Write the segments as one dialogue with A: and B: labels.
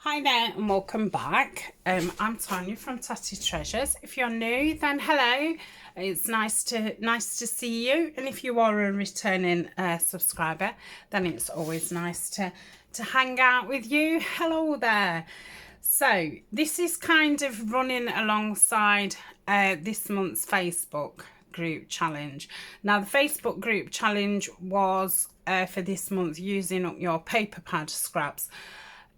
A: Hi there and welcome back. I'm Tania from Tatty Treasures. If you're new, then hello. It's nice to see you, and if you are a returning subscriber, then it's always nice to hang out with you. Hello there. So this is kind of running alongside this month's Facebook group challenge. Now the Facebook group challenge was for this month using up your paper pad scraps.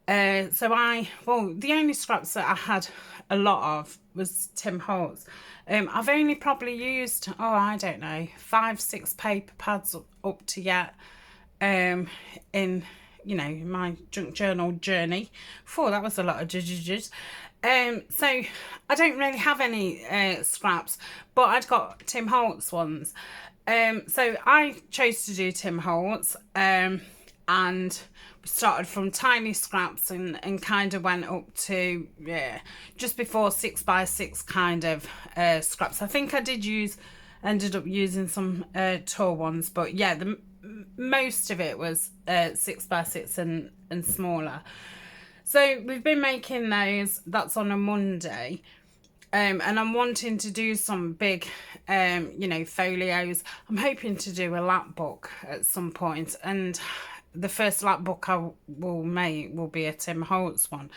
A: The only scraps that I had a lot of was Tim Holtz. I've only probably used, I don't know, 5-6 paper pads up to yet in, my junk journal journey. That was a lot of judges. So I don't really have any scraps, but I'd got Tim Holtz ones. So I chose to do Tim Holtz, and we started from tiny scraps and kind of went up to just before 6x6 kind of scraps. I think I ended up using some tall ones, but yeah, most of it was 6x6 and smaller. So we've been making those. That's on a Monday. And I'm wanting to do some big, folios. I'm hoping to do a lap book at some point, and the first lap book I will make will be a Tim Holtz one.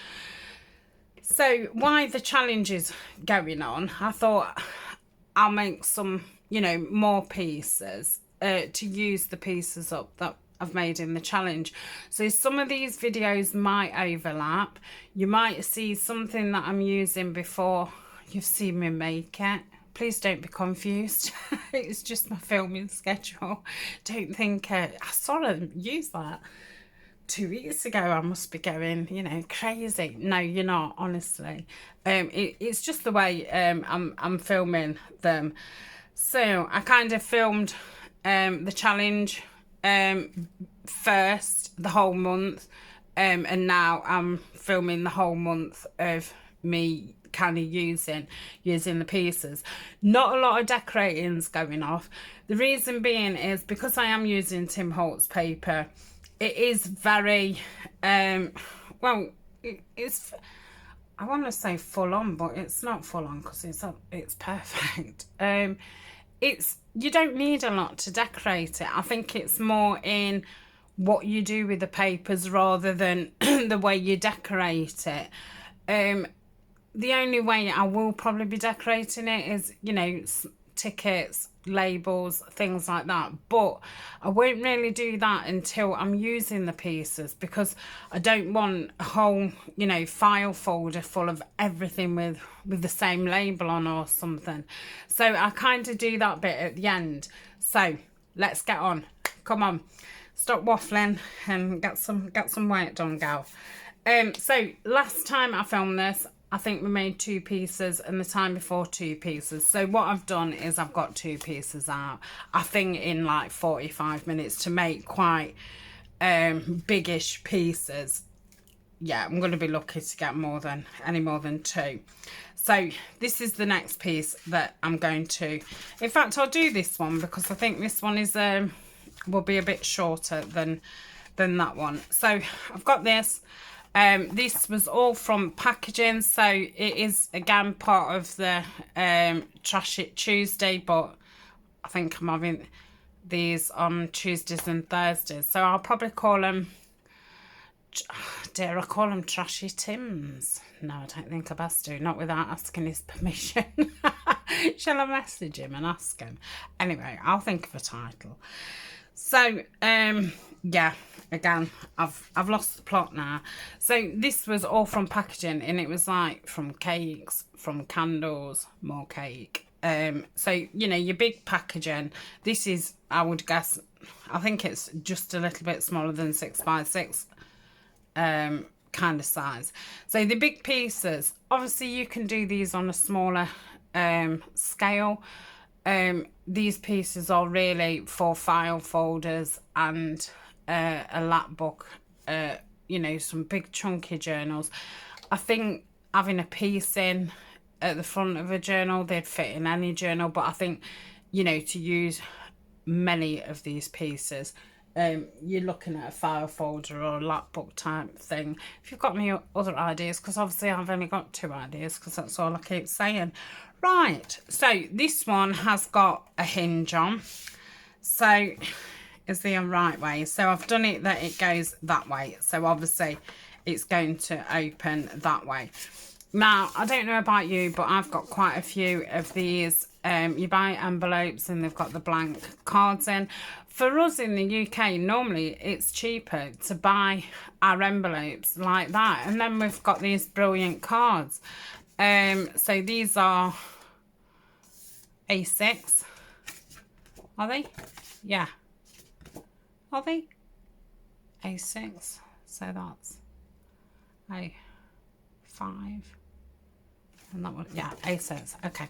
A: So while the challenge is going on, I thought I'll make some, more pieces to use the pieces up that I've made in the challenge. So some of these videos might overlap. You might see something that I'm using before you've seen me make it. Please don't be confused. It's just my filming schedule. Don't think I sort of used that 2 weeks ago. I must be going, crazy. No, you're not, honestly. It's just the way I'm filming them. So I kind of filmed the challenge first, the whole month, and now I'm filming the whole month of me kind of using the pieces. Not a lot of decorating's going off. The reason being is because I am using Tim Holtz paper. It is very it's, I want to say full on, but it's not full on because it's perfect. You don't need a lot to decorate it. I think it's more in what you do with the papers rather than the way you decorate it. The only way I will probably be decorating it is, tickets, labels, things like that. But I won't really do that until I'm using the pieces, because I don't want a whole, file folder full of everything with the same label on or something. So I kind of do that bit at the end. So let's get on. Come on. Stop waffling and get some work done, gal. So last time I filmed this, I think we made 2 pieces, and the time before 2 pieces. So what I've done is I've got 2 pieces out, I think in like 45 minutes to make quite biggish pieces. Yeah, I'm going to be lucky to get any more than 2. So this is the next piece that I'm going to, in fact I'll do this one because I think this one is will be a bit shorter than that one. So I've got this. This was all from packaging, so it is again part of the Trash It Tuesday, but I think I'm having these on Tuesdays and Thursdays, so I'll probably call them, dare I call them Trashy Tims? No, I don't think I best do, not without asking his permission. Shall I message him and ask him? Anyway, I'll think of a title. So yeah, again, I've lost the plot now. So this was all from packaging, and it was like from cakes, from candles, more cake. So your big packaging. This is, I would guess, I think it's just a little bit smaller than 6x6 kind of size. So the big pieces, obviously you can do these on a smaller scale. These pieces are really for file folders and a lap book, some big chunky journals. I think having a piece in at the front of a journal, they'd fit in any journal, but I think, to use many of these pieces you're looking at a file folder or a lapbook type thing. If you've got any other ideas, because obviously I've only got 2 ideas because that's all I keep saying. Right, so this one has got a hinge on. So is the right way. So I've done it that it goes that way. So obviously it's going to open that way. Now, I don't know about you, but I've got quite a few of these. You buy envelopes and they've got the blank cards in. For us in the UK, normally it's cheaper to buy our envelopes like that. And then we've got these brilliant cards. So these are A6. Are they? Yeah. Are they? A6. So that's A5. And that one, yeah, A6. Okay.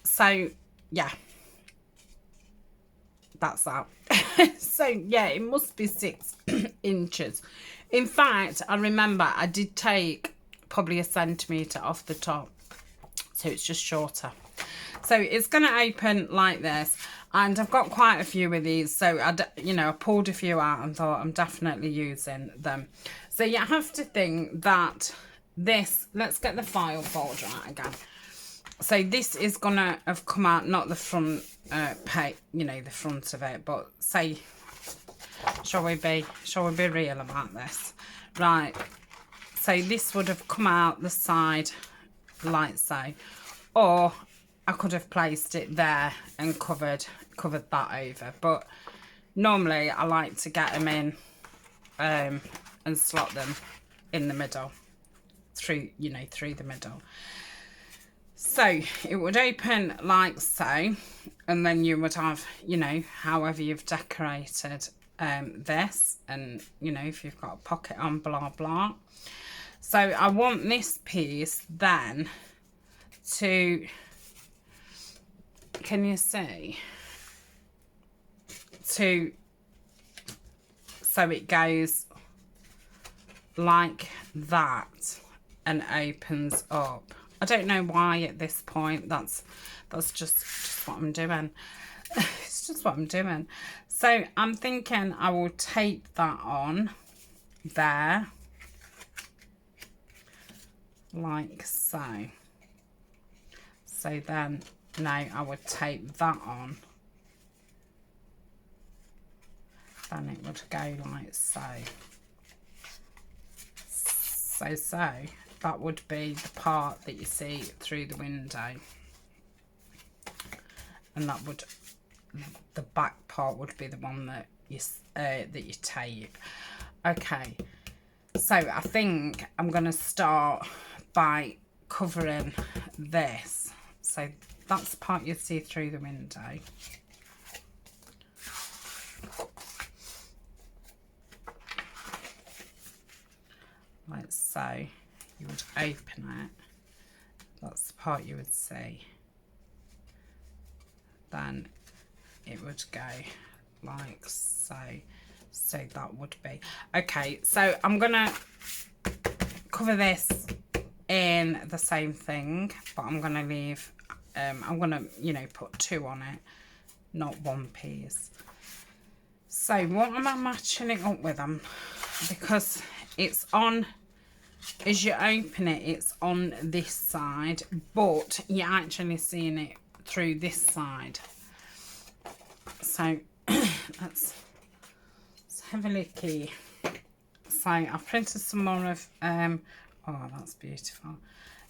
A: So yeah, that's that. So yeah, it must be 6 inches. In fact, I remember I did take probably a centimetre off the top, so it's just shorter. So it's going to open like this, and I've got quite a few of these, so I pulled a few out and thought I'm definitely using them. So you have to think that this, let's get the file folder out again. So this is gonna have come out, not the front page, the front of it, but say, shall we be real about this? Right, so this would have come out the side like so, or I could have placed it there and covered that over, but normally I like to get them in and slot them in the middle, through the middle. So it would open like so, and then you would have, however you've decorated this, and if you've got a pocket on, blah blah. So I want this piece then to, can you see, so it goes like that and opens up. I don't know why at this point. That's just what I'm doing. It's just what I'm doing. So I'm thinking I will tape that on there like so. So then now I would tape that on. Then it would go like so. So that would be the part that you see through the window, and that would, the back part would be the one that you tape. Okay, so I think I'm going to start by covering this. So that's the part you see through the window. Like so. You would open it, that's the part you would see, then it would go like so. So that would be okay. So I'm gonna cover this in the same thing, but I'm gonna leave I'm gonna put 2 on it, not 1 piece. So what am I matching it up with? Because it's on, as you open it, it's on this side, but you're actually seeing it through this side. So let's have a looky. So I've printed some more of oh, that's beautiful,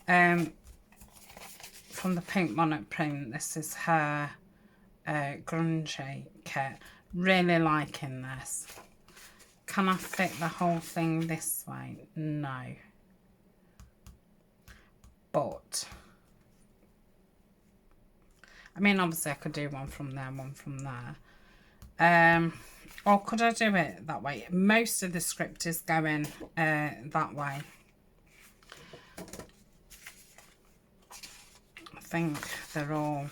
A: from the Pink Monarch print. This is her grungy kit. Really liking this. Can I fit the whole thing this way? No. But I mean, obviously I could do one from there, one from there. Or could I do it that way? Most of the script is going that way. I think they're all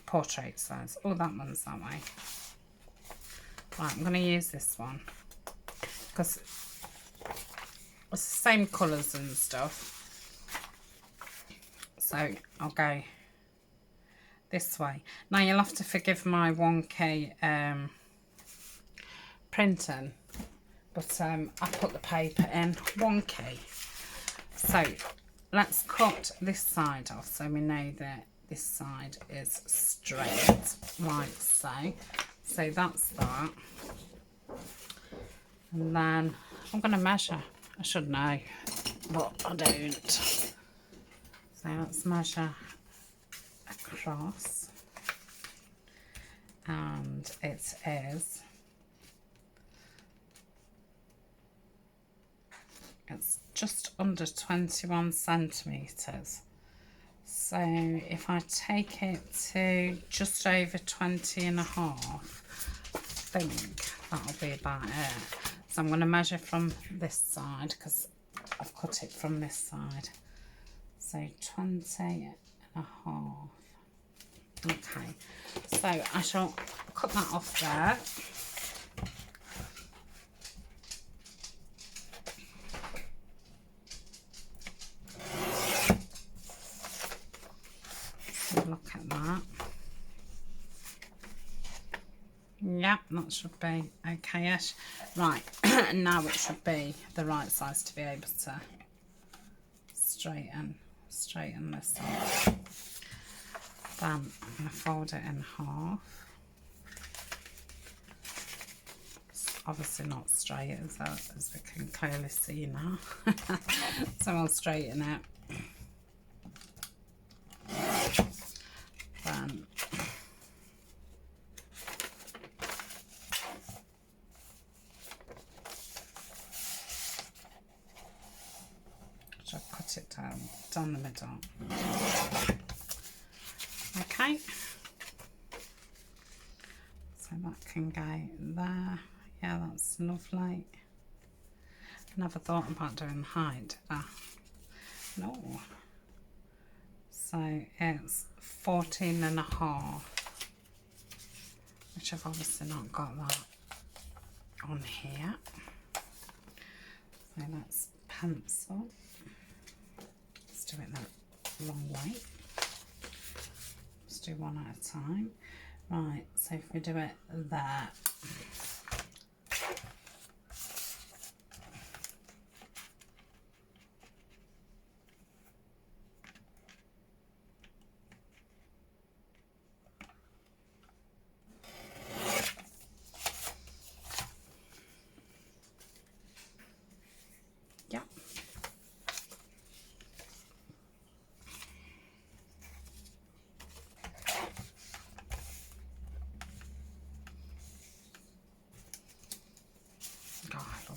A: portrait size. Oh, that one's that way. Right, I'm going to use this one because it's the same colours and stuff. So I'll go this way. Now you'll have to forgive my wonky printing, but I put the paper in wonky. So let's cut this side off so we know that this side is straight, like so. So that's that. And then I'm going to measure. I should know, but I don't. So let's measure across. And it is, it's just under 21 centimetres. So if I take it to just over 20 and a half, I think that'll be about it. So I'm going to measure from this side because I've cut it from this side. So 20 and a half. Okay, so I shall cut that off there. Look at that. Yep, that should be okay-ish. Right, now it should be the right size to be able to straighten this up. Then I'm going to fold it in half. It's obviously not straight as we can clearly see now. So I'll straighten it. Then I'll cut it down the middle. Okay, so that can go there. Yeah, that's lovely. I never thought about doing height, did I? No. So it's 14 and a half, which I've obviously not got that on here. So let's pencil. Let's do it that long way. Do one at a time. Right, so if we do it there, yeah.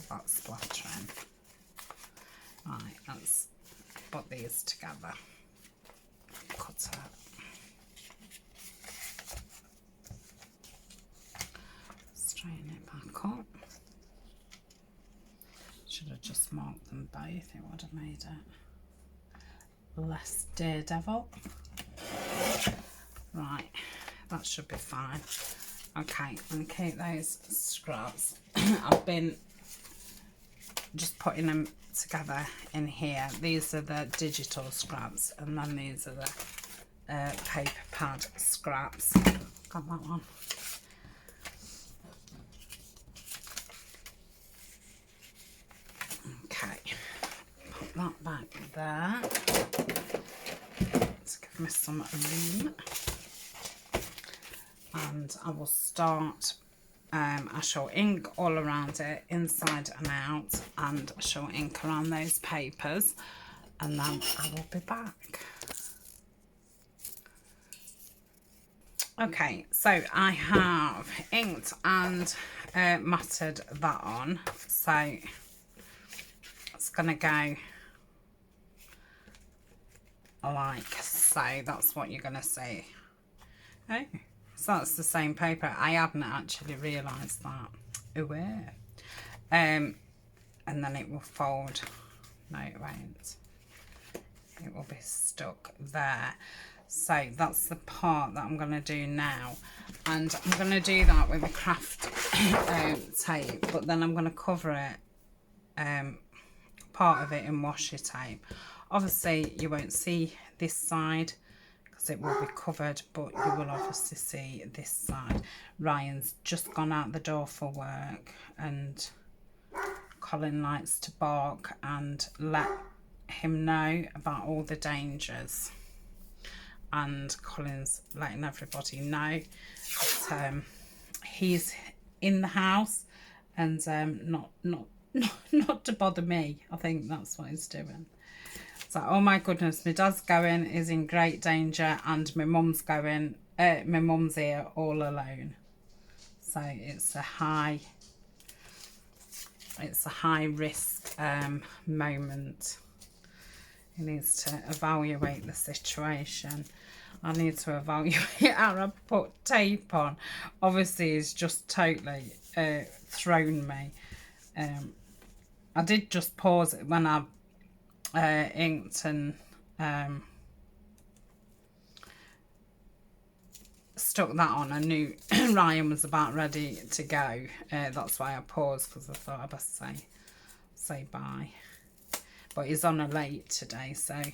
A: That splattering. Right, let's put these together. Cut it. Straighten it back up. Should have just marked them both, it would have made it less daredevil. Right, that should be fine. Okay, and keep those scraps. I've been just putting them together in here. These are the digital scraps, and then these are the paper pad scraps. Got that one. Okay, put that back there. Let's give me some room. And I will start. I shall ink all around it, inside and out, and I shall ink around those papers, and then I will be back. Okay, so I have inked and matted that on, so it's going to go like so. That's what you're going to see. Oh. So that's the same paper. I hadn't actually realised that. Ooh, and then it will fold. No, it won't. It will be stuck there. So that's the part that I'm going to do now. And I'm going to do that with a craft tape. But then I'm going to cover it, part of it in washi tape. Obviously you won't see this side because it will be covered, but you will obviously see this side. Ryan's just gone out the door for work, and Colin likes to bark and let him know about all the dangers, and Colin's letting everybody know that he's in the house and not to bother me. I think that's what he's doing. So, oh my goodness, my dad's going is in great danger, and my mum's going, my mum's here all alone. So it's a high risk moment. He needs to evaluate the situation. I need to evaluate how I put tape on. Obviously, he's just totally thrown me. I did just pause it when I inked and stuck that on. I knew Ryan was about ready to go. That's why I paused, because I thought I'd best say bye. But he's on a late today, so I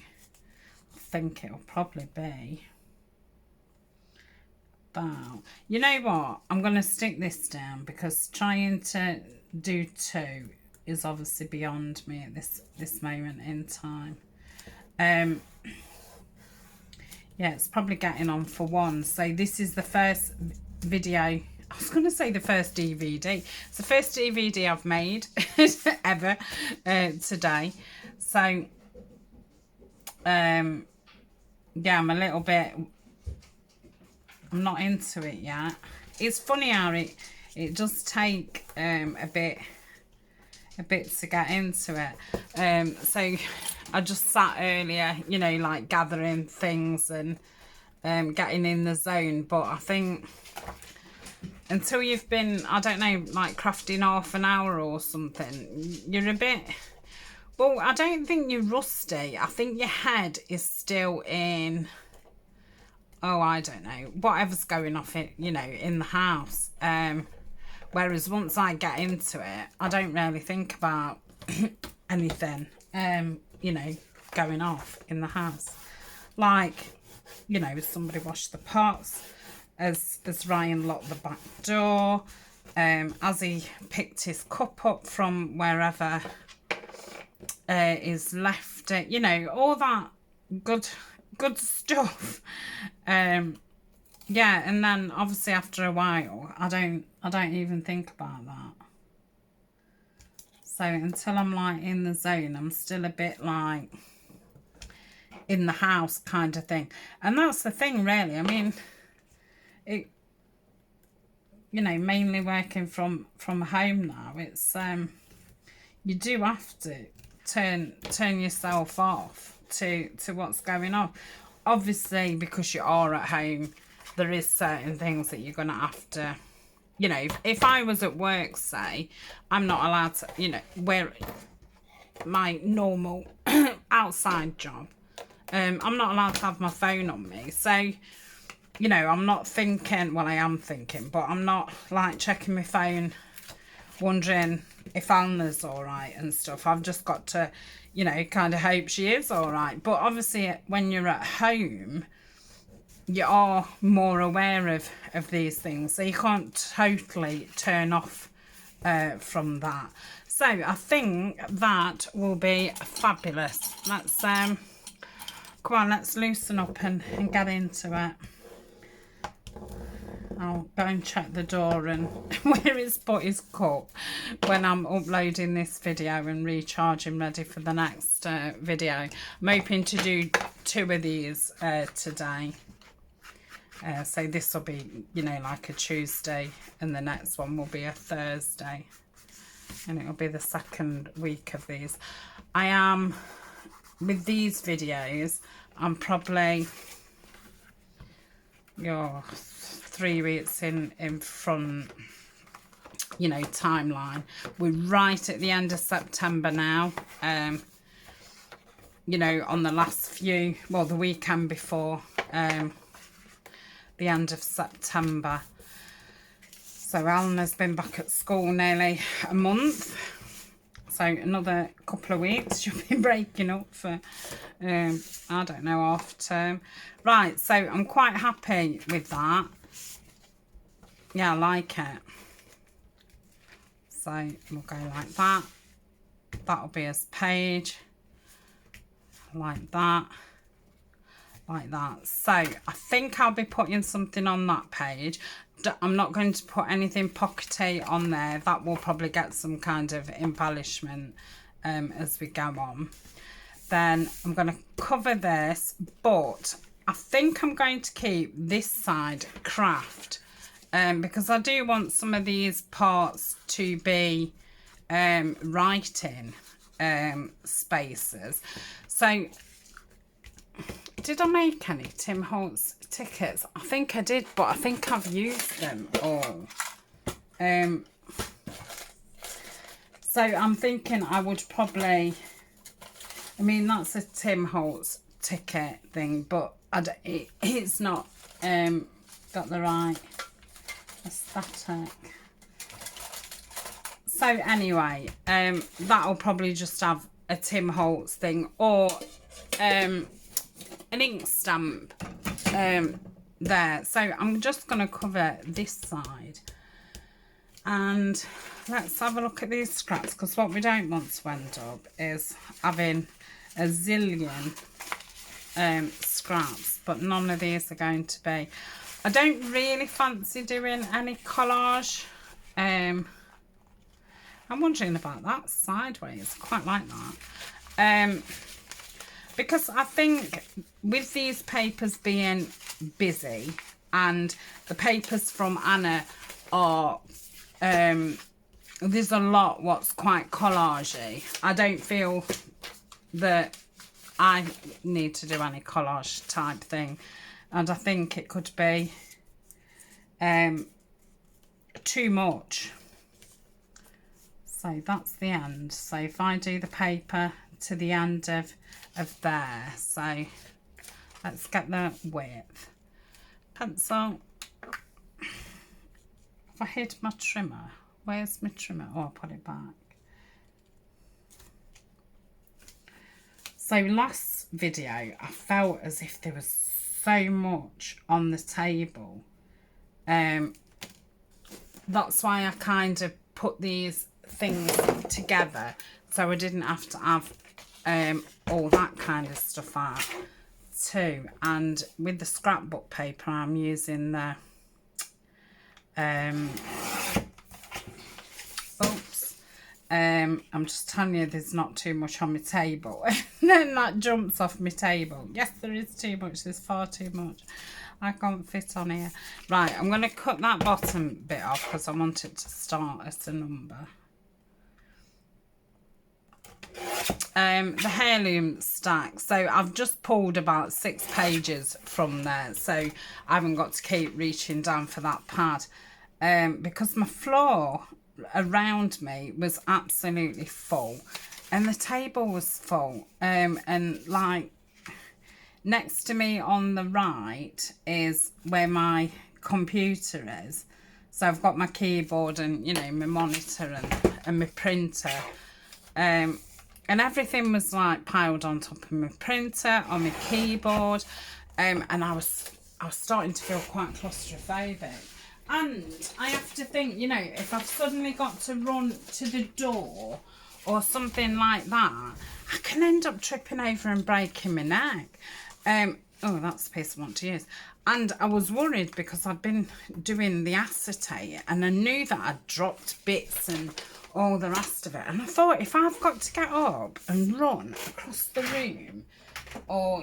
A: think it'll probably be about... You know what? I'm going to stick this down, because trying to do 2 is obviously beyond me at this moment in time. Yeah, it's probably getting on for 1. So this is the first video. I was going to say the first DVD. It's the first DVD I've made ever today. So, yeah, I'm a little bit... I'm not into it yet. It's funny how it does take a bit to get into it. So I just sat earlier, you know, like gathering things and getting in the zone. But I think until you've been, I don't know, like crafting half an hour or something, you're a bit... Well, I don't think you're rusty. I think your head is still in... Oh, I don't know. Whatever's going off, you know, in the house. Whereas once I get into it, I don't really think about anything, you know, going off in the house. Like, you know, somebody washed the pots, as Ryan locked the back door, as he picked his cup up from wherever he's left it, you know, all that good stuff. Yeah, and then obviously after a while, I don't even think about that. So until I'm like in the zone, I'm still a bit like in the house kind of thing. And that's the thing, really. I mean, it, you know, mainly working from home now, it's you do have to turn yourself off to what's going on. Obviously, because you are at home, there is certain things that you're going to have to, you know, if I was at work, say, I'm not allowed to, you know, wear my normal outside job. I'm not allowed to have my phone on me. So, you know, I'm not thinking, well, I am thinking, but I'm not like checking my phone, wondering if Anna's all right and stuff. I've just got to, you know, kind of hope she is all right. But obviously, when you're at home, you are more aware of these things, so you can't totally turn off from that. So I think that will be fabulous. Let's come on, let's loosen up and get into it. I'll go and check the door and where he's put his cup when I'm uploading this video and recharging ready for the next video. I'm hoping to do 2 of these today. So this will be, you know, like a Tuesday, and the next one will be a Thursday, and it'll be the 2nd week of these. I am, with these videos, I'm probably 3 weeks in front, you know, timeline. We're right at the end of September now. You know, on the last few, well, the weekend before the end of September. So Alan has been back at school nearly a month. So another couple of weeks she'll be breaking up for, I don't know, half term. Right, so I'm quite happy with that. Yeah, I like it. So we'll go like that. That'll be his page. Like that. Like that. So I think I'll be putting something on that page. I'm not going to put anything pockety on there. That will probably get some kind of embellishment as we go on. Then I'm going to cover this, but I think I'm going to keep this side craft because I do want some of these parts to be writing spaces. So did I make any Tim Holtz tickets? I think I did, but I think I've used them all. So I'm thinking I would probably, I mean, that's a Tim Holtz ticket thing, but it's not got the right aesthetic. So anyway, that'll probably just have a Tim Holtz thing or an ink stamp there. So I'm just going to cover this side, and let's have a look at these scraps, because what we don't want to end up is having a zillion scraps, but none of these are going to be. I don't really fancy doing any collage. I'm wondering about that sideways. I quite like that. Because I think with these papers being busy, and the papers from Anna are, there's a lot what's quite collagey. I don't feel that I need to do any collage type thing, and I think it could be too much. So that's the end. So if I do the paper to the end of there, so let's get the width. Pencil. Have I hid my trimmer? Where's my trimmer? Oh, I'll put it back. So last video I felt as if there was so much on the table. That's why I kind of put these things together, so I didn't have to have all that kind of stuff out too. And with the scrapbook paper, I'm using the I'm just telling you, there's not too much on my table. And then that jumps off my table. Yes, there is too much. There's far too much. I can't fit on here. Right, I'm going to cut that bottom bit off because I want it to start at a number. The heirloom stack. So I've just pulled about 6 pages from there. So I haven't got to keep reaching down for that pad. Because my floor around me was absolutely full, and the table was full, and like next to me on the right is where my computer is. So I've got my keyboard and, you know, my monitor and my printer, and everything was like piled on top of my printer, on my keyboard, and I was starting to feel quite claustrophobic. And I have to think, you know, if I've suddenly got to run to the door or something like that, I can end up tripping over and breaking my neck. Oh, that's the piece I want to use. And I was worried because I'd been doing the acetate, and I knew that I'd dropped bits and all the rest of it. And I thought, if I've got to get up and run across the room, or,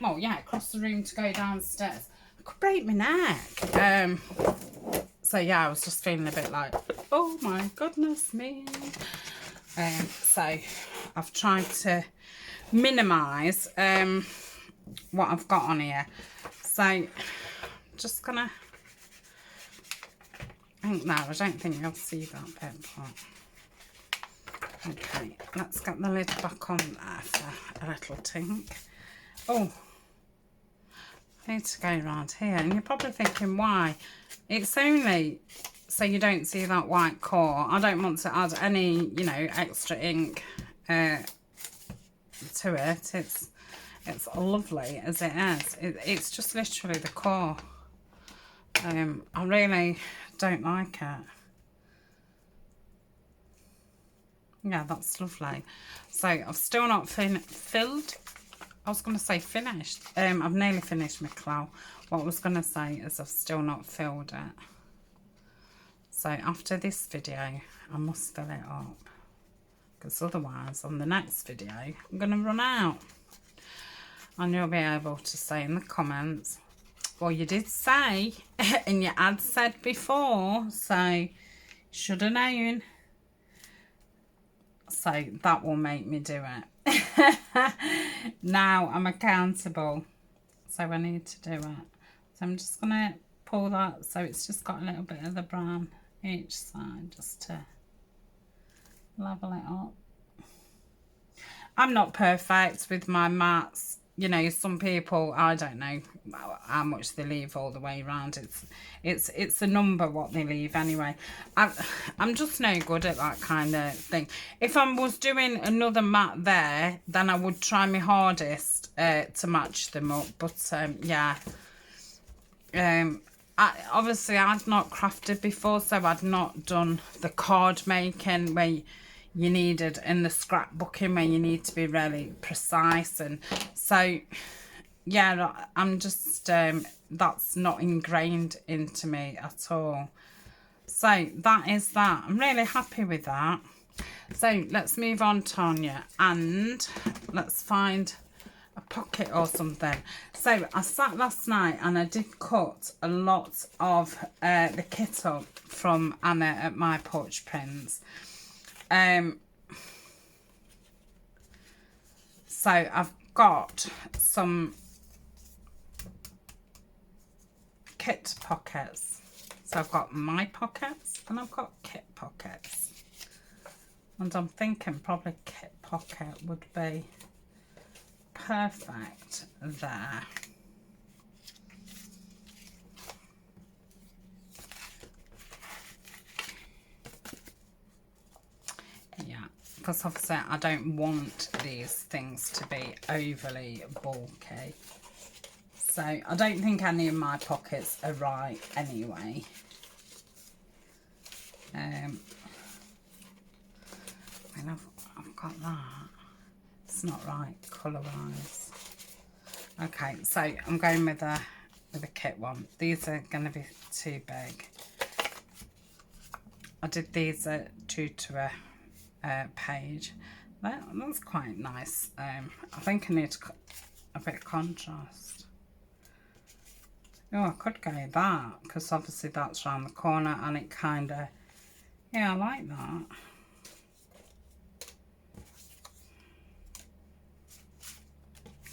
A: well, yeah, across the room to go downstairs, could break my neck. So yeah, I was just feeling a bit like, oh my goodness me. So I've tried to minimise what I've got on here. So just gonna, no, I don't think you'll see that bit, but okay, let's get the lid back on there for a little tink. Oh, I need to go around here, and you're probably thinking, why? It's only so you don't see that white core. I don't want to add any, you know, extra ink to it. It's lovely as it is. It's just literally the core. I really don't like it. Yeah, that's lovely. So I've still not filled. I was going to say finished. I've nearly finished my clow. What I was going to say is I've still not filled it. So after this video, I must fill it up. Because otherwise, on the next video, I'm going to run out. And you'll be able to say in the comments, well, you did say, and you had said before, so should have known. So that will make me do it. Now I'm accountable. So I need to do it. So I'm just going to pull that so it's just got a little bit of the brown each side just to level it up. I'm not perfect with my mats. You know, some people, I don't know how much they leave all the way around. It's a number what they leave anyway. I'm just no good at that kind of thing. If I was doing another mat there, then I would try my hardest to match them up. But yeah, obviously I'd not crafted before, so I'd not done the card making where you needed in the scrapbooking where you need to be really precise, and so yeah, I'm just that's not ingrained into me at all. So that is that. I'm really happy with that. So let's move on, Tania, and let's find a pocket or something. So I sat last night and I did cut a lot of the kit up from Anna at My Porch Prints. So I've got some kit pockets. So I've got my pockets and I've got kit pockets. And I'm thinking probably kit pocket would be perfect there. Because obviously I don't want these things to be overly bulky. So I don't think any of my pockets are right anyway. I mean, I've got that. It's not right colour-wise. Okay, so I'm going with a kit one. These are going to be too big. I did these at 2 to a page. That's quite nice. I think I need a bit of contrast. Oh, I could go that because obviously that's around the corner and it kind of, yeah, I like that.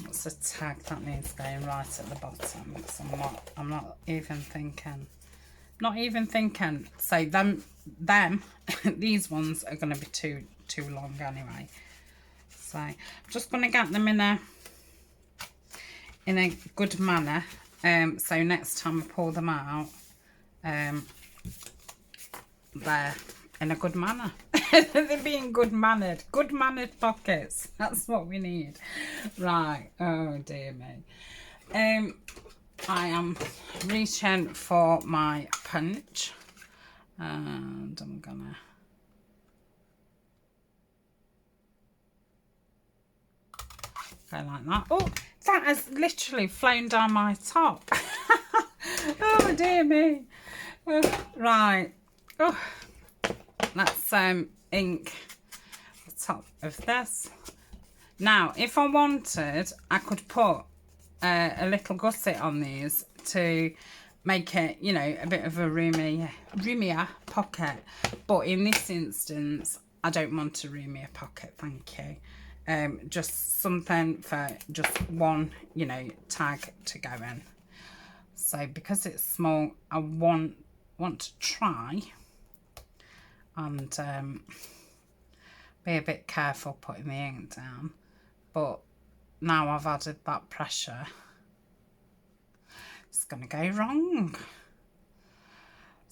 A: What's the tag that needs going right at the bottom? Because I'm not even thinking. Not even thinking. So them these ones are going to be too long anyway. So I'm just going to get them in a good manner. So next time I pull them out, they're in a good manner. They're being good-mannered pockets. That's what we need. Right. Oh dear me. I am reaching for my punch, and I'm gonna go like that. Oh, that has literally flown down my top. Oh dear me. Oh, right. Oh, let's ink the top of this. Now, if I wanted, I could put a little gusset on these to make it, you know, a bit of a roomier pocket. But in this instance, I don't want a roomier pocket, thank you. Just something for just one, you know, tag to go in. So because it's small, I want to try and be a bit careful putting the ink down. But now I've added that pressure, it's going to go wrong.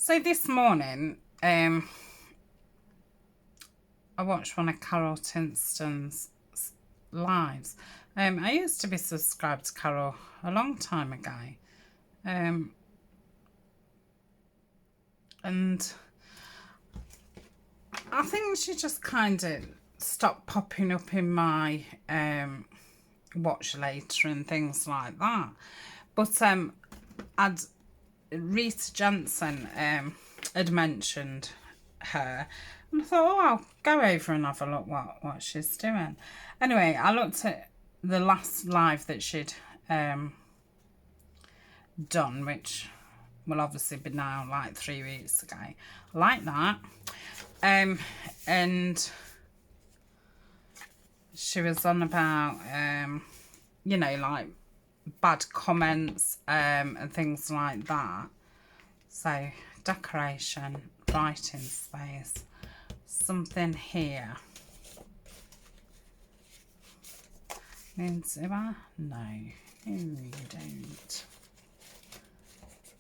A: So this morning, I watched one of Carol Tinston's lives. I used to be subscribed to Carol a long time ago. And I think she just kind of stopped popping up in my watch later and things like that. But Rita Jensen had mentioned her, and I thought, oh, I'll go over and have a look what she's doing. Anyway, I looked at the last live that she'd done, which will obviously be now like 3 weeks ago. I like that. And she was on about you know, like bad comments and things like that. So decoration, writing space, something here. Means I? No, you don't.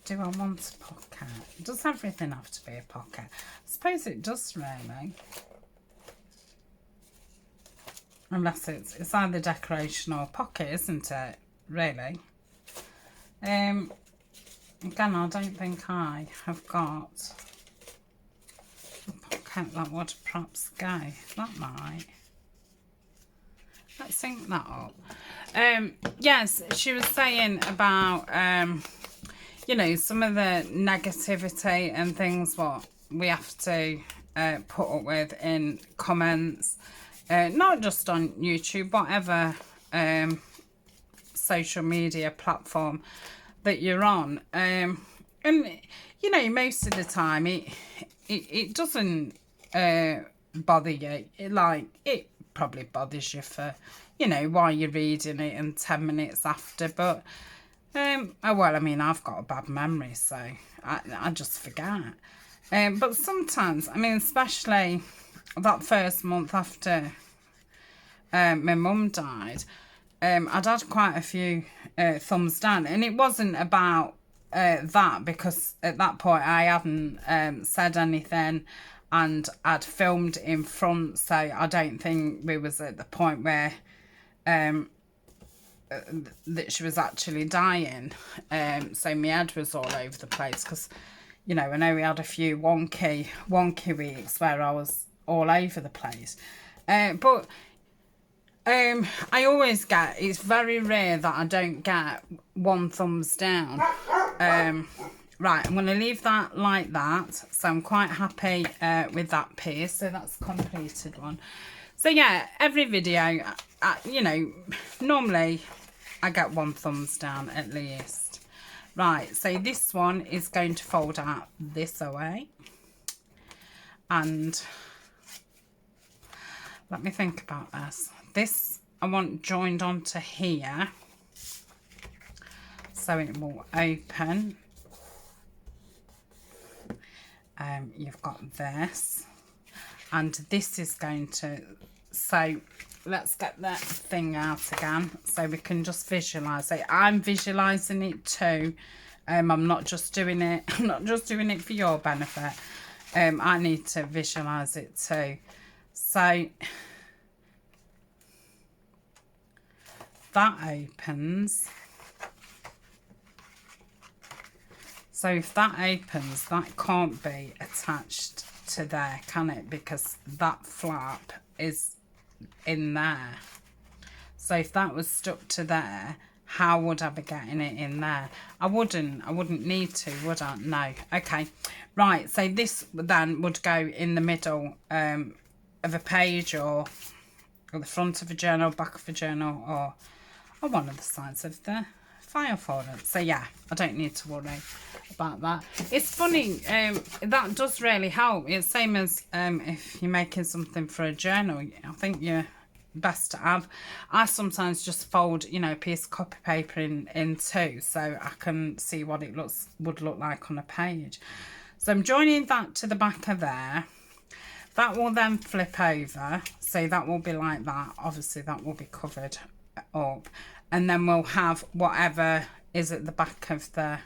A: Do I want a pocket? Does everything have to be a pocket? I suppose it does, really. Unless it's either decoration or pocket, isn't it? Really. Again, I don't think I have got a pocket that would perhaps go. That might. Let's sync that up. Yes, she was saying about you know, some of the negativity and things what we have to put up with in comments, not just on YouTube, whatever social media platform that you're on. And you know, most of the time it doesn't bother you. It probably bothers you for, you know, while you're reading it and 10 minutes after, but oh well, I mean, I've got a bad memory, so I just forget. But sometimes, I mean, especially that first month after my mum died, I'd had quite a few thumbs down, and it wasn't about that, because at that point I hadn't said anything, and I'd filmed in front, so I don't think we was at the point where that she was actually dying. So my head was all over the place, because, you know, I know we had a few wonky weeks where I was all over the place. But I always get, it's very rare that I don't get one thumbs down. Right, I'm going to leave that like that. So I'm quite happy with that piece. So that's completed one. So yeah, every video, you know, normally I get one thumbs down at least. Right, so this one is going to fold out this away. And let me think about this. This I want joined onto here, so it will open. You've got this, and this is going to, so let's get that thing out again so we can just visualize it. I'm visualizing it too. I'm not just doing it for your benefit. I need to visualize it too. So that opens. So if that opens, that can't be attached to there, can it? Because that flap is in there. So if that was stuck to there, how would I be getting it in there? I wouldn't need to, would I? No. Okay. Right, so this then would go in the middle of a page, or the front of a journal, back of a journal, or on one of the sides of the file folder. So yeah, I don't need to worry about that. It's funny, that does really help. It's same as if you're making something for a journal. I think you're best to have. I sometimes just fold, you know, a piece of copy paper in two, so I can see what it would look like on a page. So I'm joining that to the back of there. That will then flip over, so that will be like that. Obviously that will be covered up, and then we'll have whatever is at the back of the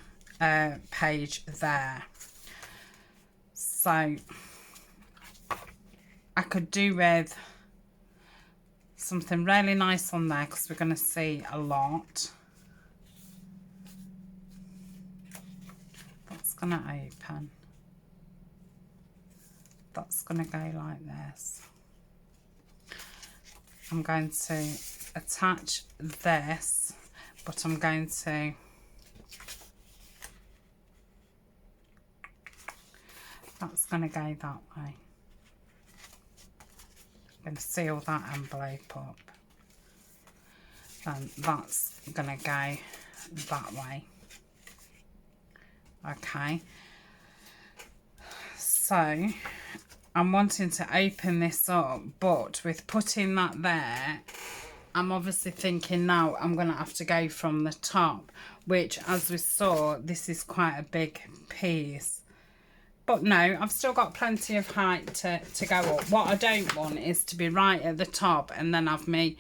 A: page there. So I could do with something really nice on there because we're going to see a lot. That's going to open. That's going to go like this. I'm going to attach this, but I'm going to that's going to go that way. I'm going to seal that envelope up. Then that's going to go that way. Okay. So I'm wanting to open this up, but with putting that there, I'm obviously thinking now I'm going to have to go from the top, which, as we saw, this is quite a big piece. But no, I've still got plenty of height to go up. What I don't want is to be right at the top and then have me,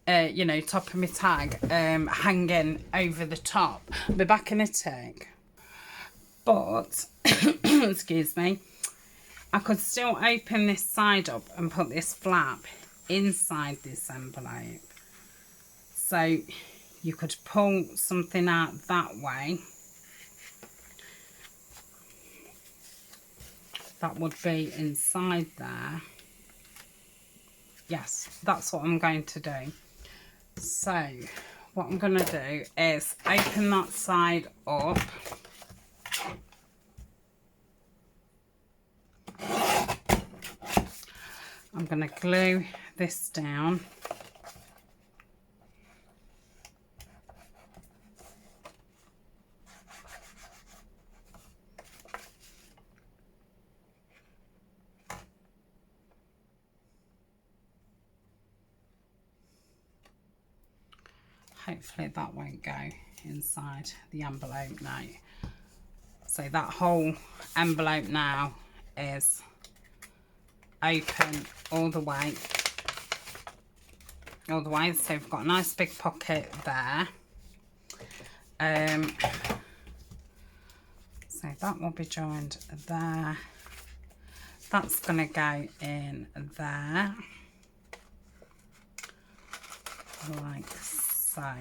A: you know, top of my tag hanging over the top. I'll be back in a tick. But, excuse me, I could still open this side up and put this flap inside this envelope. So you could pull something out that way. That would be inside there. Yes, that's what I'm going to do. So what I'm going to do is open that side up. I'm going to glue this down. Hopefully that won't go inside the envelope now. So that whole envelope now is open all the way. So we've got a nice big pocket there. So that will be joined there. That's going to go in there. Like so.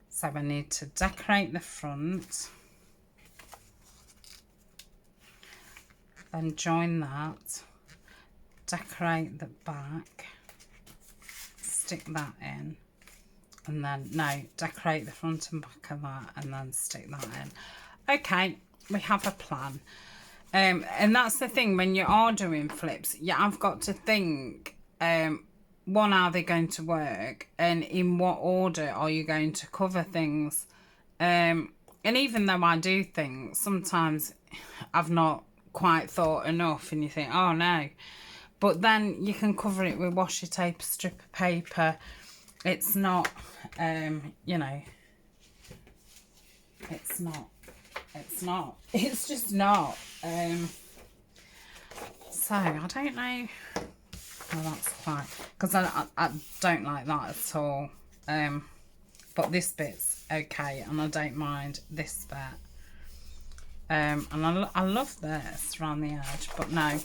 A: So I need to decorate the front. Then join that. Decorate the back. Stick that in. And then, no, decorate the front and back of that and then stick that in. Okay, we have a plan. And that's the thing, when you are doing flips, yeah, I've got to think, one, are they going to work? And in what order are you going to cover things? And even though I do things, sometimes I've not quite thought enough and you think, oh no. But then you can cover it with washi tape, strip of paper. It's not, you know, it's just not. So I don't know. Oh, that's quite, because I don't like that at all. But this bit's okay, and I don't mind this bit. And I love this around the edge, but no.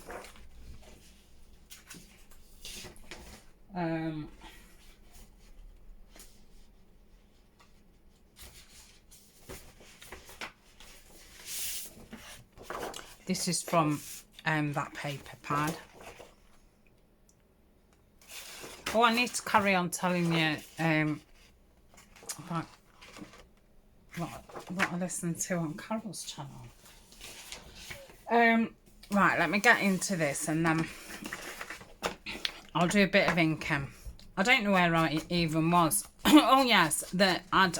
A: This is from that paper pad. Oh, I need to carry on telling you about what I listen to on Carol's channel. Right, let me get into this and then I'll do a bit of inking. I don't know where I even was. Oh yes, that I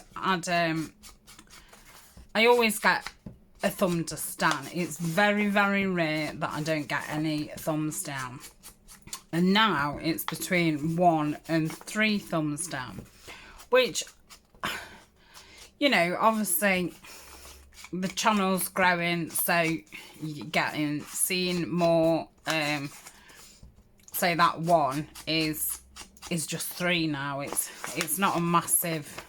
A: always get a thumbs down. It's very, very rare that I don't get any thumbs down. And now it's between 1 and 3 thumbs down, which, you know, obviously the channel's growing, so you're seeing more. So that 1 is just 3 now. It's not a massive.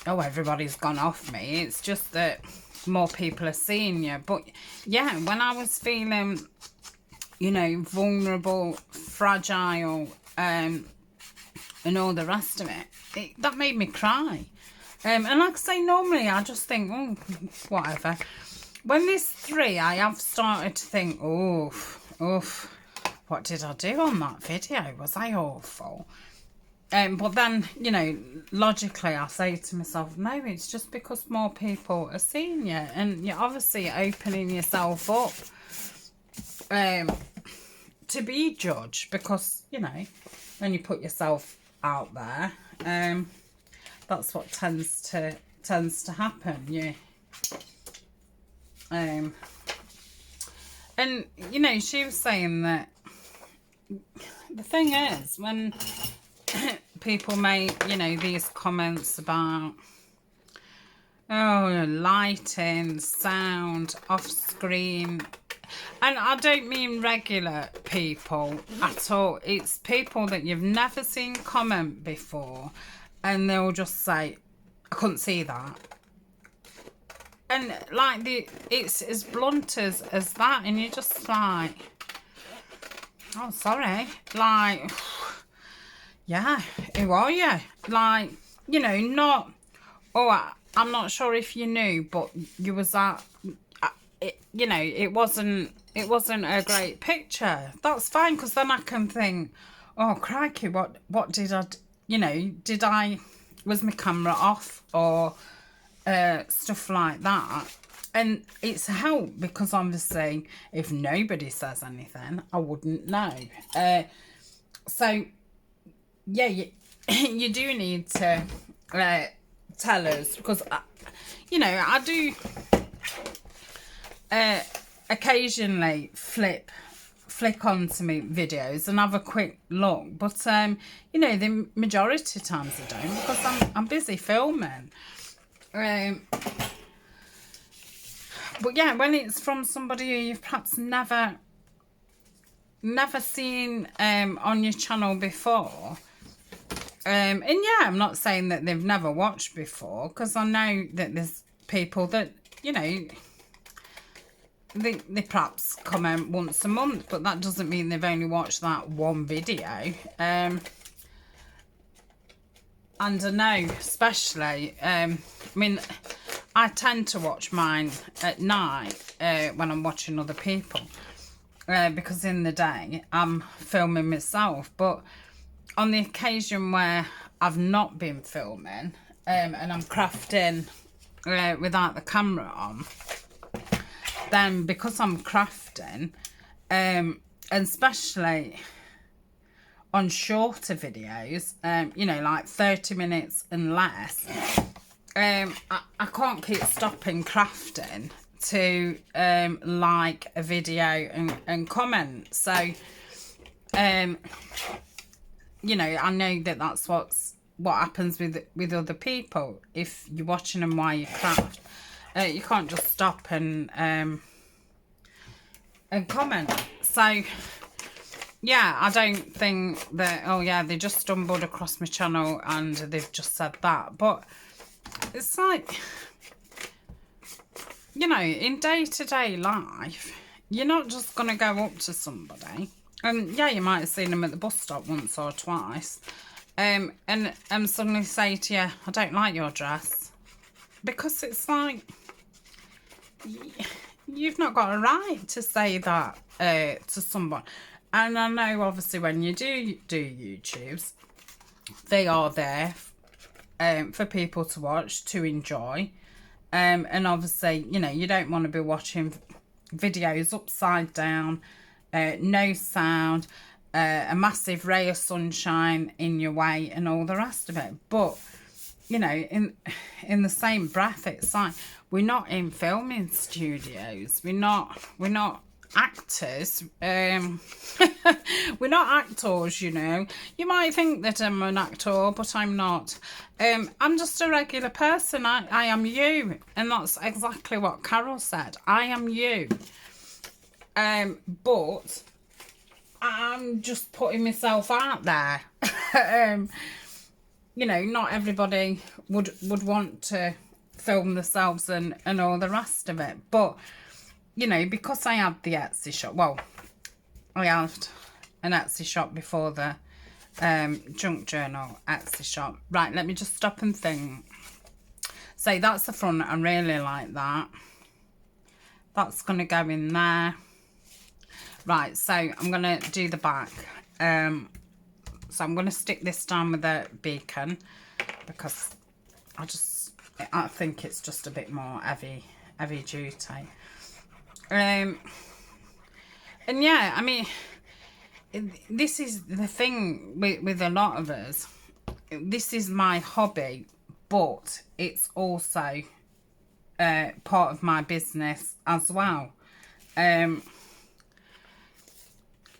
A: Oh, everybody's gone off me. It's just that more people are seeing you. But yeah, when I was feeling, you know, vulnerable, fragile, and all the rest of it, that made me cry. And like I say, normally I just think, oh, whatever. When there's 3, I have started to think, oof, what did I do on that video? Was I awful? But then, you know, logically I say to myself, no, it's just because more people are seeing you. And you're obviously opening yourself up to be judged, because, you know, when you put yourself out there, that's what tends to happen. Yeah. And you know, she was saying that the thing is, when people make, you know, these comments about, oh, lighting, sound, off screen, and I don't mean regular people at all, it's people that you've never seen comment before, and they'll just say, I couldn't see that. And like, it's as blunt as that, and you're just like, oh, sorry, like, yeah, who are you? Like, you know, not, oh, I'm not sure if you knew, but you was at, you know, it wasn't a great picture. That's fine, because then I can think, oh, crikey, what did I, you know, was my camera off, or stuff like that. And it's a help, because obviously if nobody says anything, I wouldn't know. So yeah, you do need to tell us, because you know, I do occasionally flick onto me videos and have a quick look, but you know, the majority of times I don't, because I'm busy filming. But yeah, when it's from somebody who you've perhaps never seen on your channel before, and yeah, I'm not saying that they've never watched before, because I know that there's people that, you know, they perhaps comment once a month, but that doesn't mean they've only watched that one video. And I know, especially, I mean, I tend to watch mine at night when I'm watching other people, because in the day I'm filming myself. But on the occasion where I've not been filming, and I'm crafting without the camera on, then because I'm crafting, and especially on shorter videos, you know, like 30 minutes and less, I can't keep stopping crafting to like a video and comment. So you know, I know that that's what happens with other people. If you're watching them while you craft, you can't just stop and comment. So yeah, I don't think that, oh yeah, they just stumbled across my channel and they've just said that. But it's like, you know, in day-to-day life, you're not just going to go up to somebody, and yeah, you might have seen them at the bus stop once or twice, and suddenly say to you, I don't like your dress. Because it's like, you've not got a right to say that to someone. And I know, obviously, when you do YouTubes, they are there for people to watch, to enjoy. And obviously, you know, you don't want to be watching videos upside down, no sound, a massive ray of sunshine in your way and all the rest of it. But, you know, in the same breath, it's like, we're not in filming studios. We're not actors. We're not actors, you know. You might think that I'm an actor, but I'm not. I'm just a regular person. I am you, and that's exactly what Carol said. I am you. But I'm just putting myself out there. You know, not everybody would want to film themselves and all the rest of it. But, you know, because I had the Etsy shop, well, I had an Etsy shop before the junk journal Etsy shop. Right, let me just stop and think. So that's the front. I really like that. That's going to go in there. Right, so I'm going to do the back. So I'm going to stick this down with a beacon because I think it's just a bit more heavy duty. And yeah, I mean, this is the thing with a lot of us. This is my hobby, but it's also part of my business as well.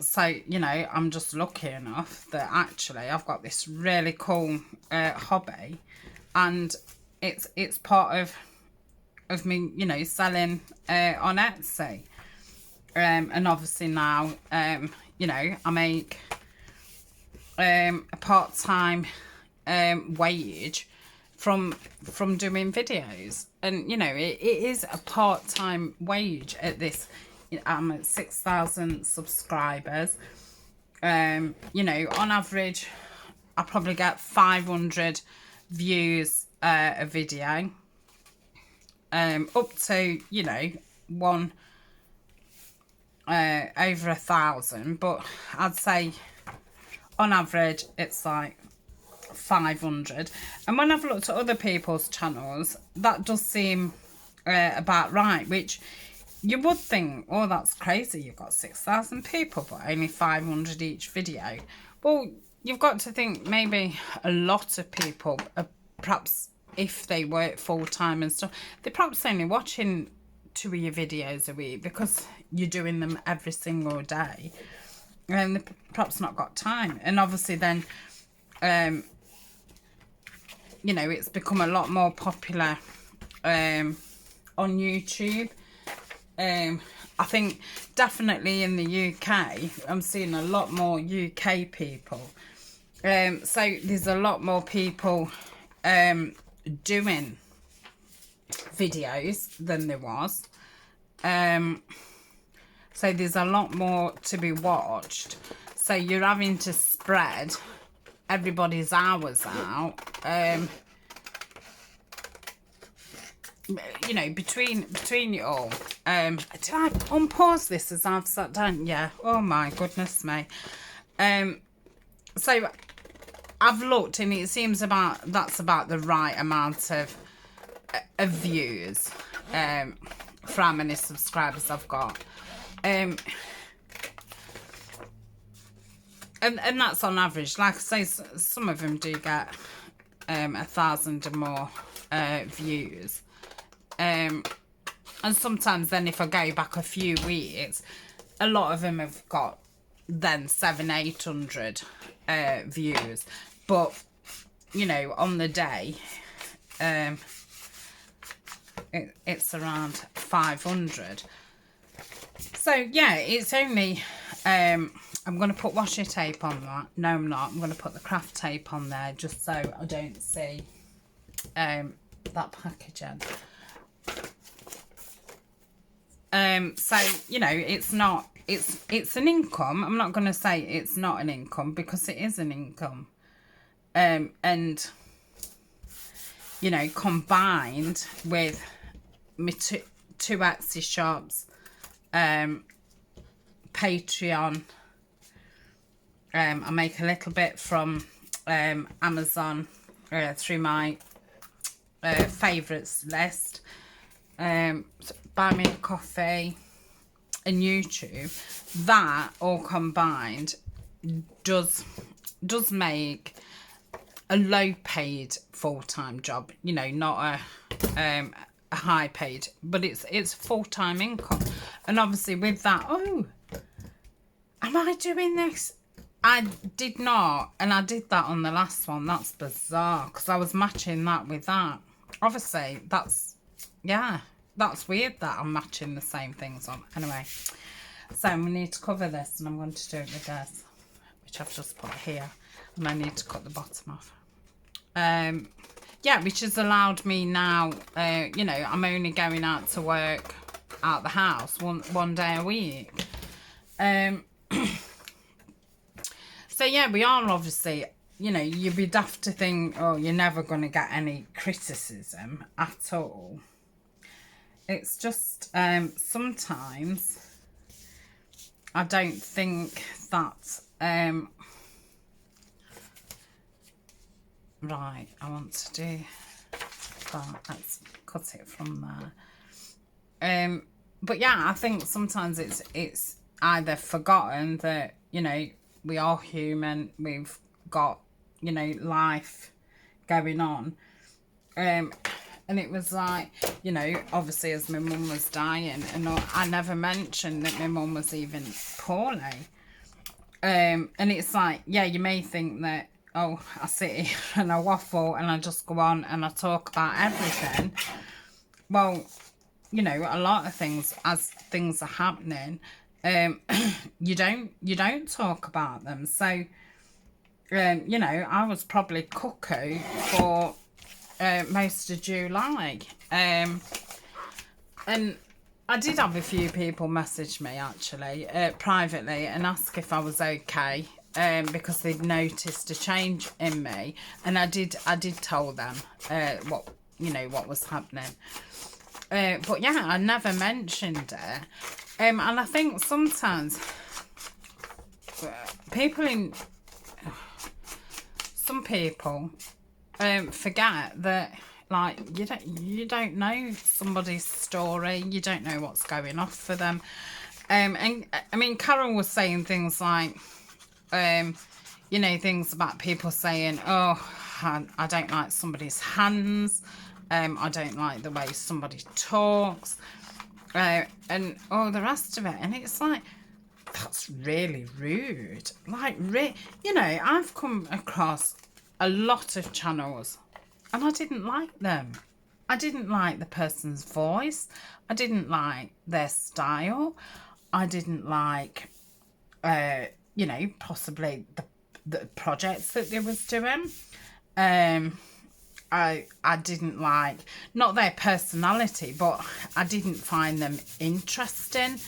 A: So, you know, I'm just lucky enough that actually I've got this really cool hobby, and it's part of me, you know, selling on Etsy. And obviously now, you know, I make a part-time wage from doing videos, and you know, it is a part-time wage at this. I'm at 6,000 subscribers. You know, on average, I probably get 500 views a video. Up to, you know, one over 1,000, but I'd say on average it's like 500. And when I've looked at other people's channels, that does seem about right, which you would think, oh, that's crazy, you've got 6,000 people but only 500 each video. Well, you've got to think maybe a lot of people are perhaps, if they work full-time and stuff, they're perhaps only watching 2 of your videos a week because you're doing them every single day, and they've perhaps not got time. And obviously then you know, it's become a lot more popular on YouTube. I think definitely in the UK, I'm seeing a lot more UK people. So there's a lot more people doing videos than there was. So there's a lot more to be watched. So you're having to spread everybody's hours out. You know, between you all. Did I unpause this as I've sat down? Yeah. Oh my goodness me. So I've looked and it seems that's about the right amount of views for how many subscribers I've got. And that's on average. Like I say, some of them do get 1,000 or more views. And sometimes then if I go back a few weeks, a lot of them have got then 700-800 views. But, you know, on the day, it's around 500. So, yeah, it's only... I'm going to put washi tape on that. No, I'm not. I'm going to put the craft tape on there just so I don't see that packaging. So, you know, it's not... It's an income. I'm not going to say it's not an income because it is an income. And, you know, combined with my two Etsy shops, Patreon, I make a little bit from Amazon through my favourites list, buy me a coffee, and YouTube. That all combined does make a low paid full-time job, you know, not a high paid, but it's full-time income. And obviously with that, oh, am I doing this? I did not, and I did that on the last one. That's bizarre because I was matching that with that. Obviously that's, yeah, that's weird that I'm matching the same things on. Anyway, so we need to cover this, and I'm going to do it with this, which I've just put here, and I need to cut the bottom off. yeah, which has allowed me now, you know, I'm only going out to work out the house one day a week. So yeah, we are obviously, you know, you'd be daft to think, oh, you're never going to get any criticism at all. It's just sometimes I don't think that right, I want to do that. Let's cut it from there. But yeah, I think sometimes it's either forgotten that, you know, we are human, we've got, you know, life going on. And it was like, you know, obviously as my mum was dying, and I never mentioned that my mum was even poorly. And it's like, yeah, you may think that, oh, I sit here and I waffle and I just go on and I talk about everything. Well, you know, a lot of things, as things are happening, you don't talk about them. So, you know, I was probably cuckoo for most of July. And I did have a few people message me actually privately and ask if I was okay, because they'd noticed a change in me, and I did tell them what, you know, what was happening. But yeah, I never mentioned it. And I think sometimes some people forget that, like, you don't know somebody's story, you don't know what's going off for them. And I mean, Carol was saying things like, you know, things about people saying, oh, I don't like somebody's hands, I don't like the way somebody talks, and all the rest of it. And it's like, that's really rude. Like, you know, I've come across a lot of channels and I didn't like them. I didn't like the person's voice. I didn't like their style. I didn't like, you know, possibly the projects that they was doing. I didn't like, not their personality, but I didn't find them interesting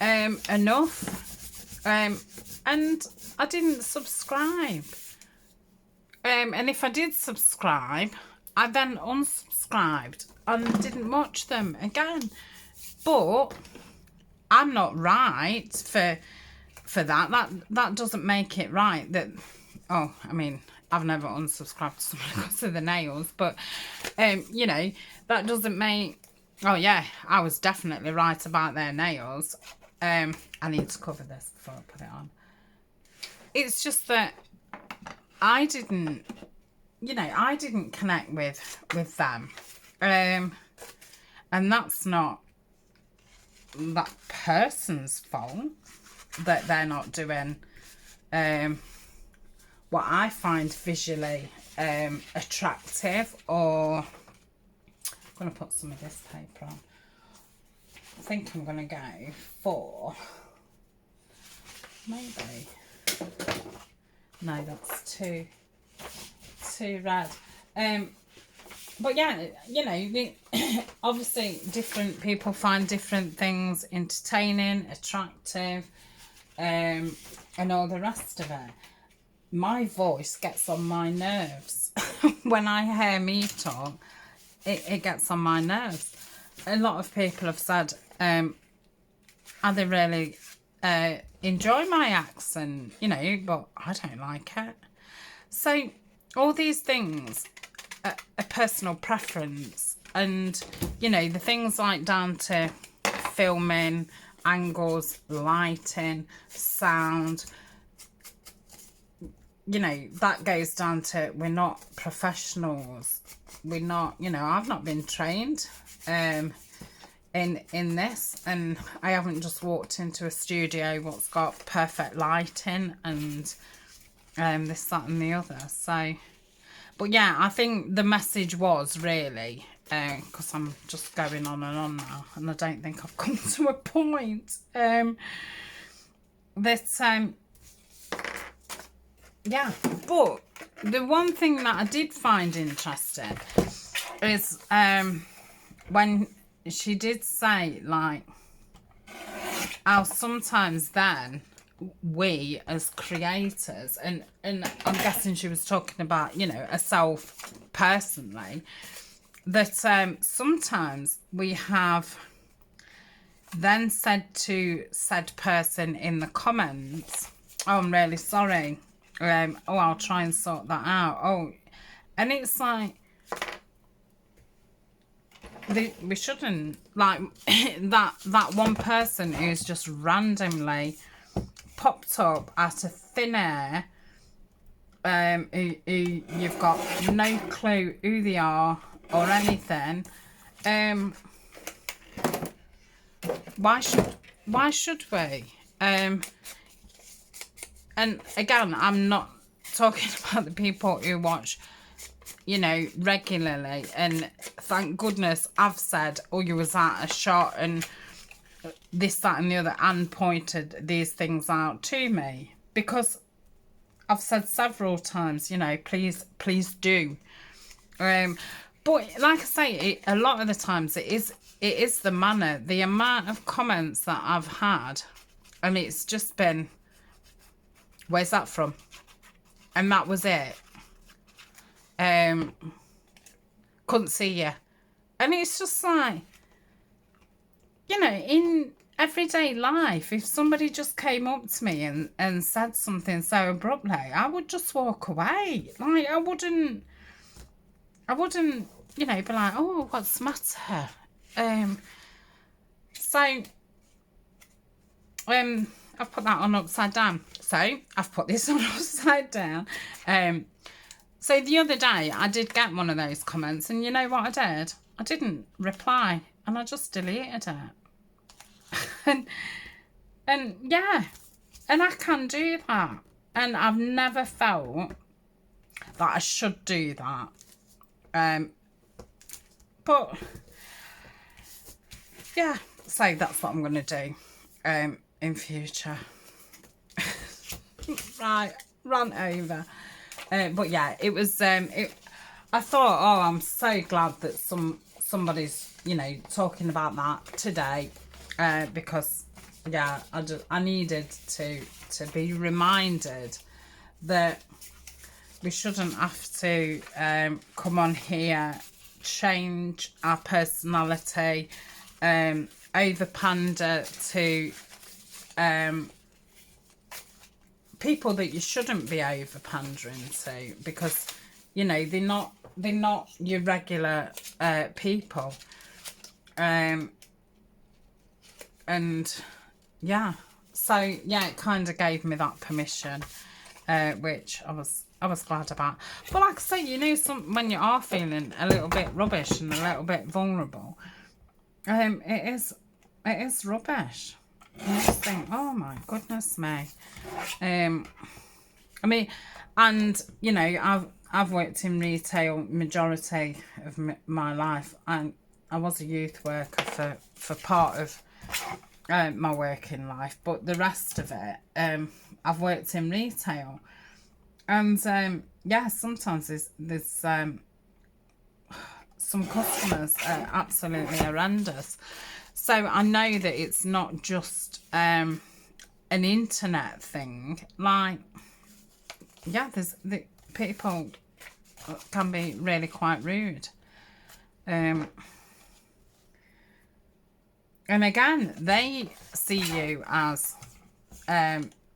A: enough. And I didn't subscribe. And if I did subscribe, I then unsubscribed and didn't watch them again. But I'm not right for that. That doesn't make it right. That, oh, I mean, I've never unsubscribed to someone because of the nails, but you know, that doesn't make. Oh yeah, I was definitely right about their nails. I need to cover this before I put it on. It's just that I didn't, you know, I didn't connect with them, and that's not that person's fault that they're not doing what I find visually attractive. Or I'm going to put some of this paper on. I think I'm going to go for, maybe, no, that's too red. But yeah, you know, obviously different people find different things entertaining, attractive, and all the rest of it. My voice gets on my nerves. When I hear me talk, it gets on my nerves. A lot of people have said, they really enjoy my accent, you know, but I don't like it. So all these things are personal preference, and, you know, the things like down to filming, angles, lighting, sound, you know, that goes down to, we're not professionals. We're not, you know, I've not been trained in this, and I haven't just walked into a studio what's got perfect lighting and this, that and the other. So, but yeah, I think the message was really, because I'm just going on and on now, and I don't think I've come to a point, that yeah, but the one thing that I did find interesting is when she did say, like, how sometimes then we as creators, and I'm guessing she was talking about, you know, herself personally, that sometimes we have then said to said person in the comments, oh, I'm really sorry, oh, I'll try and sort that out, oh, and it's like, we shouldn't, like, that one person who's just randomly popped up out of thin air, who you've got no clue who they are or anything, why should we? And again, I'm not talking about the people who watch, you know, regularly, and thank goodness I've said, oh, you was at a shot and this, that and the other, and pointed these things out to me, because I've said several times, you know, please do. But like I say, a lot of the times it is the manner, the amount of comments that I've had, and it's just been, where's that from? And that was it. Couldn't see you. And it's just like, you know, in everyday life, if somebody just came up to me and said something so abruptly, I would just walk away. Like, I wouldn't, you know, be like, oh, what's the matter? I've put that on upside down. So I've put this on upside down. So the other day I did get one of those comments, and you know what I did? I didn't reply, and I just deleted it. and yeah, and I can do that, and I've never felt that I should do that. But yeah, so that's what I'm going to do in future. Right, run over. But yeah, it was, I thought, oh, I'm so glad that somebody's, you know, talking about that today, because, yeah, I needed to be reminded that we shouldn't have to come on here, change our personality, over pander to people that you shouldn't be over pandering to, because, you know, they're not your regular people, and yeah, so yeah, it kind of gave me that permission, which I was glad about. But like I say, you know, when you are feeling a little bit rubbish and a little bit vulnerable, it is rubbish. You just think, oh my goodness me. I mean, and you know, I've worked in retail majority of my life, and I was a youth worker for part of my working life, but the rest of it, I've worked in retail, and yeah, sometimes there's some customers are absolutely horrendous. So I know that it's not just an internet thing. Like, yeah, the people can be really quite rude. And again, they see you as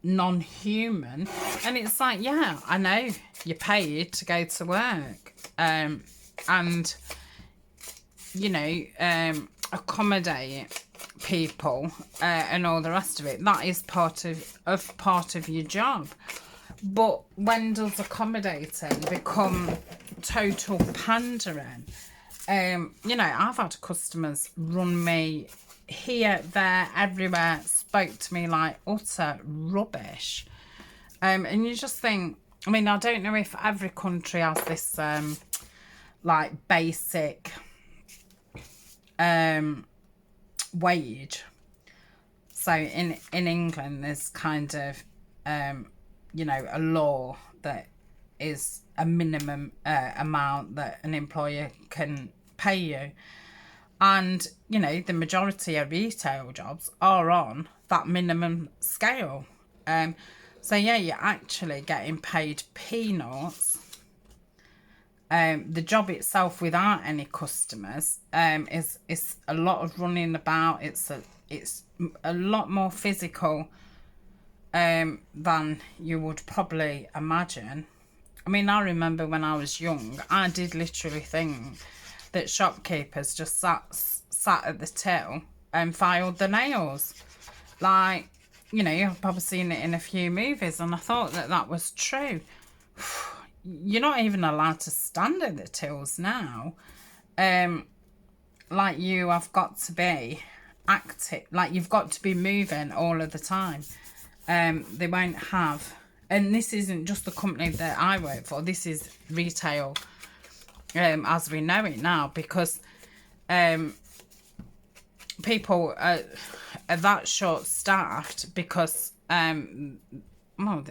A: non-human, and it's like, yeah, I know you're paid to go to work, and you know, accommodate people, and all the rest of it. That is part of your job. But when does accommodating become total pandering? You know, I've had customers run me here, there, everywhere, spoke to me like utter rubbish. And you just think, I mean, I don't know if every country has this like basic wage. So in England, there's kind of you know, a law that is a minimum amount that an employer can pay you. And, you know, the majority of retail jobs are on that minimum scale. So, yeah, you're actually getting paid peanuts. The job itself without any customers is a lot of running about. It's a lot more physical than you would probably imagine. I mean, I remember when I was young, I did literally think that shopkeepers just sat at the till and filed the nails. Like, you know, you've probably seen it in a few movies, and I thought that that was true. You're not even allowed to stand at the tills now. Like, you have got to be active. Like, you've got to be moving all of the time. They won't have... And this isn't just the company that I work for. This is retail as we know it now, because people are that short-staffed because, well,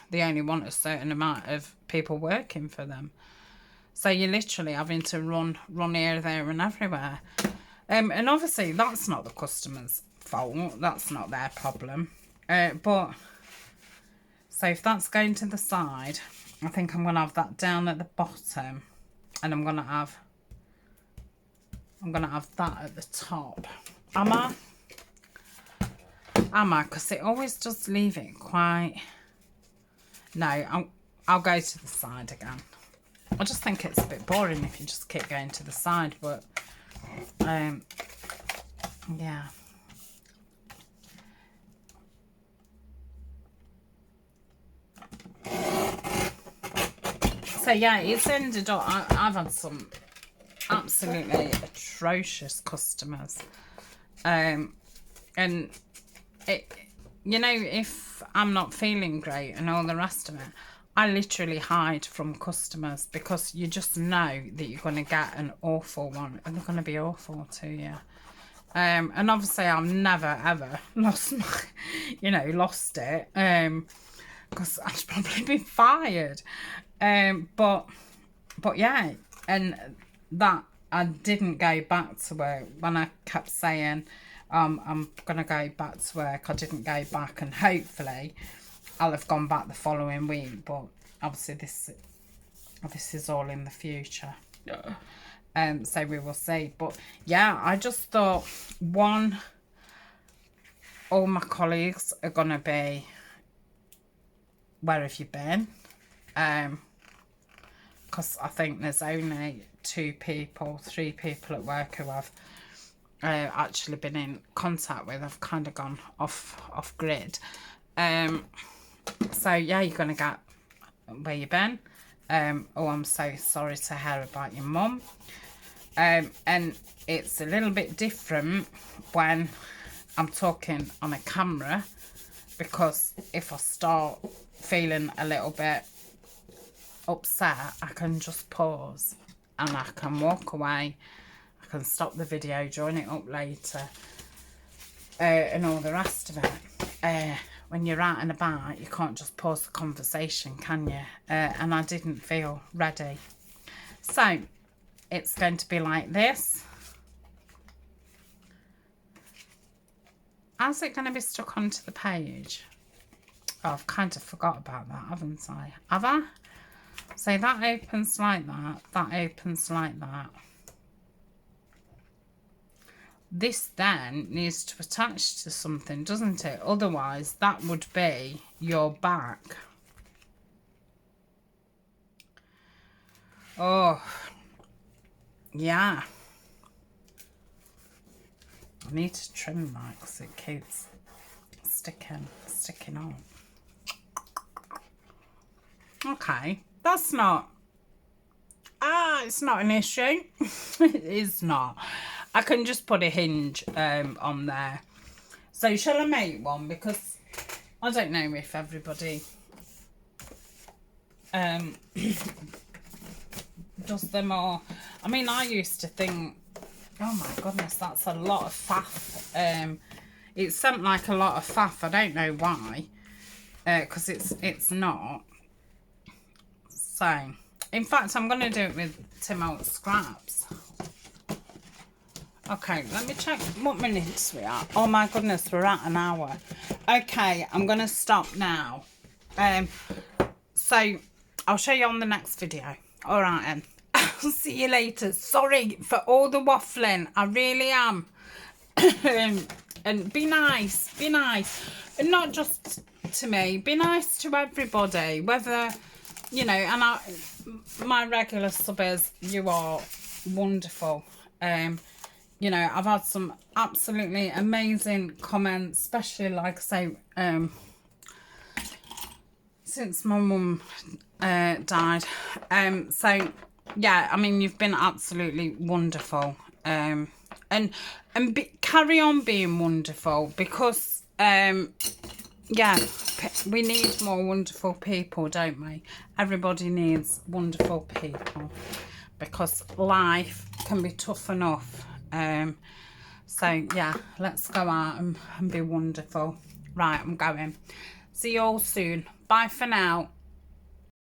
A: they only want a certain amount of people working for them. So you're literally having to run here, there and everywhere. And obviously that's not the customer's fault. That's not their problem. But... So if that's going to the side, I think I'm going to have that down at the bottom, and I'm going to have that at the top. Am I? Because it always does leave it quite... No, I'll go to the side again. I just think it's a bit boring if you just keep going to the side, but yeah. So yeah, it's ended up, I've had some absolutely atrocious customers. And it, you know, if I'm not feeling great and all the rest of it, I literally hide from customers, because you just know that you're going to get an awful one, and they're going to be awful to you. And obviously I've never ever lost it, because I'd probably be fired. But yeah, and that I didn't go back to work when I kept saying I'm gonna go back to work. I didn't go back, and hopefully I'll have gone back the following week. But obviously this is all in the future. So we will see. But yeah, I just thought, one, all my colleagues are gonna be, where have you been? Because I think there's only 3 people at work who I've actually been in contact with. I've kind of gone off grid. So yeah, you're gonna get, where you been? Oh, I'm so sorry to hear about your mum. And it's a little bit different when I'm talking on a camera, because if I start feeling a little bit upset, I can just pause and I can walk away. I can stop the video, join it up later, and all the rest of it. When you're out and about, you can't just pause the conversation, can you? And I didn't feel ready. So it's going to be like this. How's it going to be stuck onto the page? Oh, I've kind of forgot about that, haven't I? Have I? So that opens like that. That opens like that. This then needs to attach to something, doesn't it? Otherwise, that would be your back. Oh, yeah. I need to trim that because it keeps sticking on. Okay, that's not... it's not an issue. It is not. I can just put a hinge on there. So shall I make one? Because I don't know if everybody does them, or... I mean, I used to think, oh my goodness, that's a lot of faff. It seemed like a lot of faff. I don't know why. Because it's not. So, in fact, I'm going to do it with Tim Holtz scraps. Okay, let me check what minutes we are. Oh my goodness, we're at an hour. Okay, I'm going to stop now. So, I'll show you on the next video. All right, then. I'll see you later. Sorry for all the waffling. I really am. And be nice. Be nice. And not just to me. Be nice to everybody. Whether, you know, and my regular subbers, you are wonderful. You know, I've had some absolutely amazing comments, especially, like I say, since my mum died. So, yeah, I mean, you've been absolutely wonderful. And carry on being wonderful because, yeah, we need more wonderful people, don't we? Everybody needs wonderful people because life can be tough enough. So, yeah, let's go out and be wonderful. Right, I'm going. See you all soon. Bye for now.